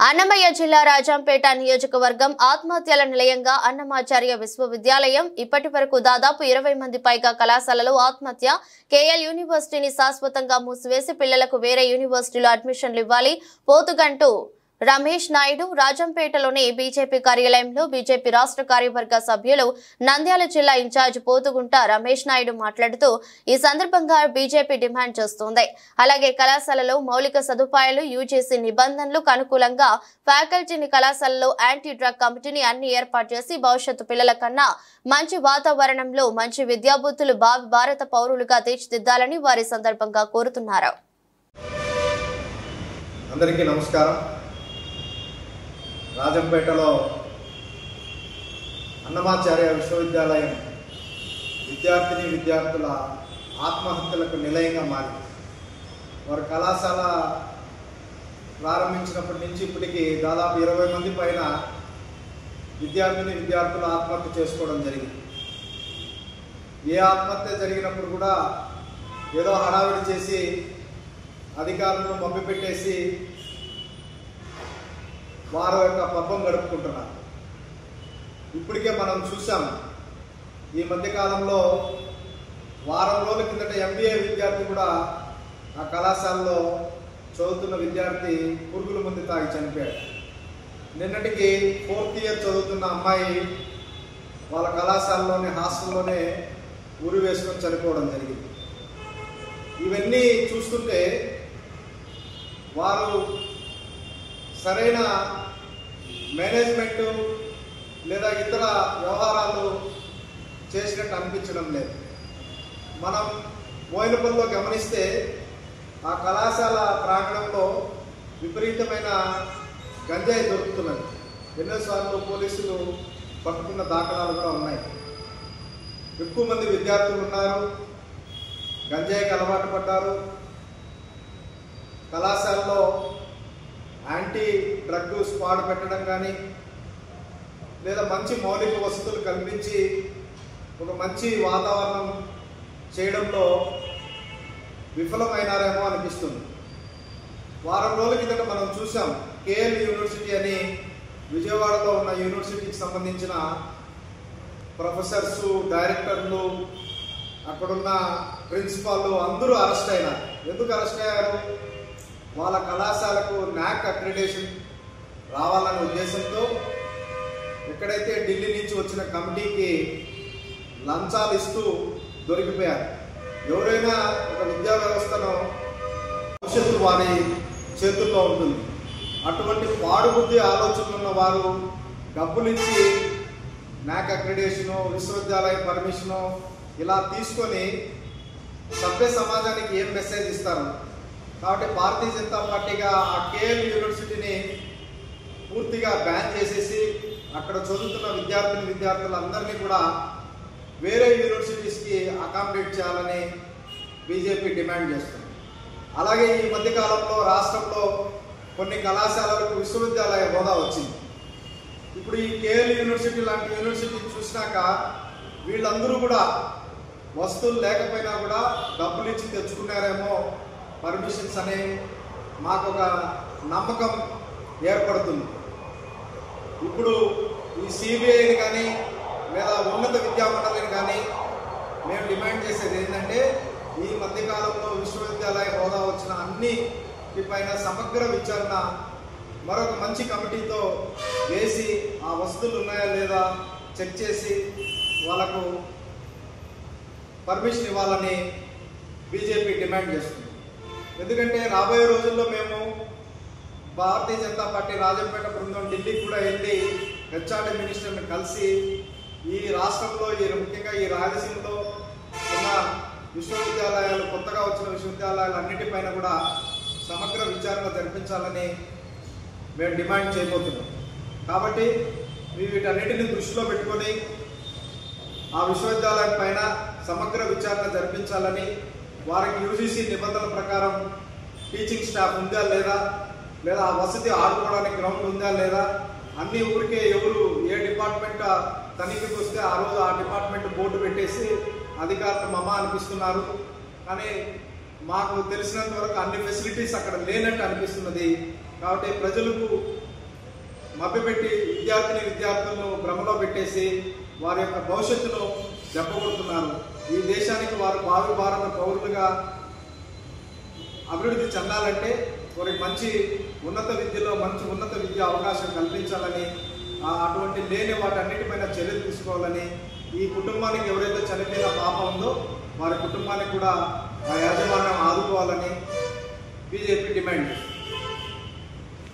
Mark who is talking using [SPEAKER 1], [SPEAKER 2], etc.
[SPEAKER 1] అన్నమయ్య జిల్లా రాజంపేట నియోజకవర్గం ఆత్మహత్యల నిలయంగా అన్నమాచార్య విశ్వవిద్యాలయం ఇప్పటి వరకు దాదాపు 20 మంది పైగా కళాశాలలో ఆత్మహత్య. కేఎల్ యూనివర్సిటీని శాశ్వతంగా మూసివేసి పిల్లలకు వేరే యూనివర్సిటీలో అడ్మిషన్లు ఇవ్వాలి. పోతుగంటు రమేష్ నాయుడు రాజంపేటలోని బీజేపీ కార్యాలయంలో బీజేపీ రాష్ట్ర కార్యవర్గ సభ్యులు నంద్యాల జిల్లా ఇన్ఛార్జ్ పోతుగుంట రమేష్ నాయుడు మాట్లాడుతూ ఈ సందర్భంగా బీజేపీ డిమాండ్ చేస్తోంది. అలాగే కళాశాలలో మౌలిక సదుపాయాలు యూజీసీ నిబంధనలకు అనుకూలంగా ఫ్యాకల్టీని కళాశాలలో యాంటీ డ్రగ్ కమిటీని అన్ని ఏర్పాటు చేసి భవిష్యత్తు పిల్లల కన్నా మంచి వాతావరణంలో మంచి విద్యాబుద్ధులు భావి భారత పౌరులుగా తీర్చిదిద్దాలని వారి సందర్భంగా కోరుతున్నారు.
[SPEAKER 2] అందరికీ నమస్కారం. రాజంపేటలో అన్నమాచార్య విశ్వవిద్యాలయం విద్యార్థుల ఆత్మహత్యలకు నిలయంగా మారింది. వారి కళాశాల ప్రారంభించినప్పటి నుంచి ఇప్పటికీ దాదాపు 20 మంది పైన విద్యార్థులు ఆత్మహత్య చేసుకోవడం జరిగింది. ఏ ఆత్మహత్య జరిగినప్పుడు కూడా ఏదో హడావిడి చేసి అధికారులను మభ్యపెట్టేసి వారి యొక్క పబ్బం గడుపుకుంటున్నారు. ఇప్పటికే మనం చూసాం, ఈ మధ్యకాలంలో వారం రోజుల కిందట ఎంబీఏ విద్యార్థి కూడా ఆ కళాశాలలో చదువుతున్న విద్యార్థి పురుగుల మందు తాగి చనిపోయాడు. నిన్నటికి 4th ఇయర్ చదువుతున్న అమ్మాయి వాళ్ళ కళాశాలలోనే హాస్టల్లోనే ఉరి వేసుకొని చనిపోవడం జరిగింది. ఇవన్నీ చూస్తుంటే వారు సరైన మేనేజ్మెంటు లేదా ఇతర వ్యవహారాలు చేసినట్టు అనిపించడం లేదు. మనం మోయినపల్లిలో గమనిస్తే ఆ కళాశాల ప్రాంగణంలో విపరీతమైన గంజాయి దొరుకుతున్నది. ఎన్నోసార్లు పోలీసులు పట్టుకున్న దాఖలాలు కూడా ఉన్నాయి. ఎక్కువ మంది విద్యార్థులు ఉన్నారు, గంజాయికి అలవాటు పడ్డారు. కళాశాలలో యాంటీ డ్రగ్ స్క్వాడ్ పెట్టడం కానీ లేదా మంచి మౌలిక వసతులు కల్పించి ఒక మంచి వాతావరణం చేయడంలో విఫలమైనారేమో అనిపిస్తుంది. వారం రోజుల కిందట మనం చూసాం, కేఎల్ యూనివర్సిటీ అని విజయవాడలో ఉన్న యూనివర్సిటీకి సంబంధించిన ప్రొఫెసర్సు, డైరెక్టర్లు, అక్కడున్న ప్రిన్సిపాల్ అందరూ అరెస్ట్ అయినారు. ఎందుకు అరెస్ట్ అయ్యారు? వాళ్ళ కళాశాలకు NAAC అక్రిడేషన్ రావాలనే ఉద్దేశంతో ఎక్కడైతే ఢిల్లీ నుంచి వచ్చిన కమిటీకి లంచాలు ఇస్తూ దొరికిపోయారు. ఎవరైనా ఒక విద్యా వ్యవస్థను భవిష్యత్తు వారి చేతుల్లో ఉంటుంది. అటువంటి పాడుబుద్ధి ఆలోచనలు ఉన్న వారు డబ్బులిచ్చి NAAC అక్రిడేషను, విశ్వవిద్యాలయ పర్మిషను ఇలా తీసుకొని సభ్య సమాజానికి ఏం మెసేజ్ ఇస్తారు? కాబట్టి భారతీయ జనతా పార్టీగా ఆ కేఎల్ యూనివర్సిటీని పూర్తిగా బ్యాన్ చేసేసి అక్కడ చదువుతున్న విద్యార్థులందరినీ కూడా వేరే యూనివర్సిటీస్కి అకామిడేట్ చేయాలని బీజేపీ డిమాండ్ చేస్తుంది. అలాగే ఈ మధ్యకాలంలో రాష్ట్రంలో కొన్ని కళాశాలలకు విశ్వవిద్యాలయ హోదా వచ్చింది. ఇప్పుడు ఈ కేఎల్ యూనివర్సిటీ లాంటి యూనివర్సిటీని చూసినాక వీళ్ళందరూ కూడా వస్తువులు లేకపోయినా కూడా డబ్బులు ఇచ్చి తెచ్చుకున్నారేమో పర్మిషన్స్ అనే మాకు ఒక నమ్మకం ఏర్పడుతుంది. ఇప్పుడు ఈ సిబిఐని కానీ లేదా ఉన్నత విద్యామండలిని కానీ మేము డిమాండ్ చేసేది ఏంటంటే, ఈ మధ్యకాలంలో విశ్వవిద్యాలయ హోదా వచ్చిన అన్నిటిపైన సమగ్ర విచారణ మరొక మంచి కమిటీతో వేసి ఆ వస్తువులు ఉన్నాయా లేదా చెక్ చేసి వాళ్ళకు పర్మిషన్ ఇవ్వాలని బీజేపీ డిమాండ్ చేస్తుంది. ఎందుకంటే రాబోయే రోజుల్లో మేము భారతీయ జనతా పార్టీ రాజంపేట బృందం ఢిల్లీకి కూడా వెళ్ళి హెచ్ఆర్డీ మినిస్టర్ని కలిసి ఈ రాష్ట్రంలో ముఖ్యంగా ఈ రాయలసీమలో ఉన్న విశ్వవిద్యాలయాలు, కొత్తగా వచ్చిన విశ్వవిద్యాలయాలు అన్నిటిపైన కూడా సమగ్ర విచారణ జరిపించాలని మేము డిమాండ్ చేయబోతున్నాం. కాబట్టి వీటన్నిటిని దృష్టిలో పెట్టుకొని ఆ విశ్వవిద్యాలయం పైన సమగ్ర విచారణ జరిపించాలని, వారికి యూజీసీ నిబంధనల ప్రకారం టీచింగ్ స్టాఫ్ ఉందా లేదా, లేదా ఆ వసతి ఆడుకోవడానికి గ్రౌండ్ ఉందా లేదా, అన్ని ఊరికే ఎవరు ఏ డిపార్ట్మెంట్ తనిఖీకి వస్తే ఆ రోజు ఆ డిపార్ట్మెంట్ బోర్డు పెట్టేసి అధికారులు మమ అనిపిస్తున్నారు. కానీ మాకు తెలిసినంత వరకు అన్ని ఫెసిలిటీస్ అక్కడ లేనట్టు అనిపిస్తున్నది. కాబట్టి ప్రజలకు మభ్యపెట్టి విద్యార్థులను భ్రమలో పెట్టేసి వారి యొక్క భవిష్యత్తును దెబ్బకొడుతున్నారు. ఈ దేశానికి వారు భావి భారత పౌరులుగా అభివృద్ధి చెందాలంటే వారికి మంచి ఉన్నత విద్య అవకాశం కల్పించాలని, అటువంటి లేని వాటన్నిటిపైన చర్యలు తీసుకోవాలని, ఈ కుటుంబానికి ఎవరైతే చనిపోయిన పాప ఉందో వారి కుటుంబానికి కూడా ఆ యాజమాన్యం ఆదుకోవాలని బీజేపీ డిమాండ్ చేస్తుంది.